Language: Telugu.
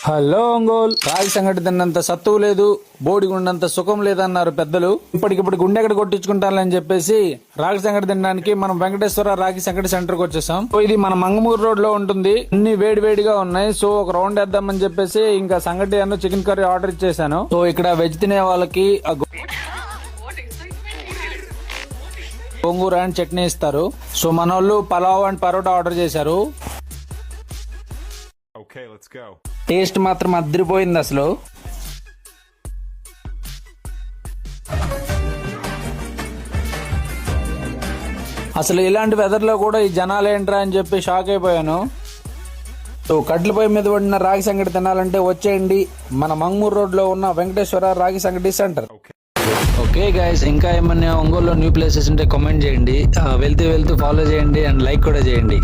హలో ఒంగోల్, రాగి సంగటి తిన్నంత సత్తువు లేదు, బోడిగుండంత సుఖం లేదన్నారు పెద్దలు. ఇప్పటికిప్పుడు గుండెక్కడ కొట్టించుకుంటానని చెప్పేసి రాగి సంగటి తినడానికి మనం వెంకటేశ్వర రాగి సంగటి సెంటర్ కి వచ్చేసాం. సో ఇది మన మంగమూరు రోడ్ లో ఉంటుంది. అన్ని వేడి వేడిగా ఉన్నాయి. సో ఒక రౌండ్ వేద్దామని చెప్పేసి ఇంకా సంగటి అన్న చికెన్ కర్రీ ఆర్డర్ ఇచ్చేసాను. సో ఇక్కడ వెజ్ తినే వాళ్ళకి గోంగూర అండ్ చట్నీ ఇస్తారు. సో మన వాళ్ళు పలావ్ అండ్ పరోటా ఆర్డర్ చేశారు. టేస్ట్ మాత్రం అదిరిపోయింది అసలు. అసలు ఇలాంటి వెదర్ లో కూడా ఈ జనాలు ఏంట్రా అని చెప్పి షాక్ అయిపోయాను. సో కట్ల పొయ్యి మీద పడిన రాగి సంగటి తినాలంటే వచ్చేయండి మన మంగమూరు రోడ్ లో ఉన్న వెంకటేశ్వర రాగి సంగటి సెంటర్. ఓకే గైస్, ఇంకా ఏమన్నా ఒంగోలులో న్యూ ప్లేసెస్ ఉంటే కామెంట్ చేయండి. వెళ్తూ ఫాలో చేయండి అండ్ లైక్ కూడా చేయండి.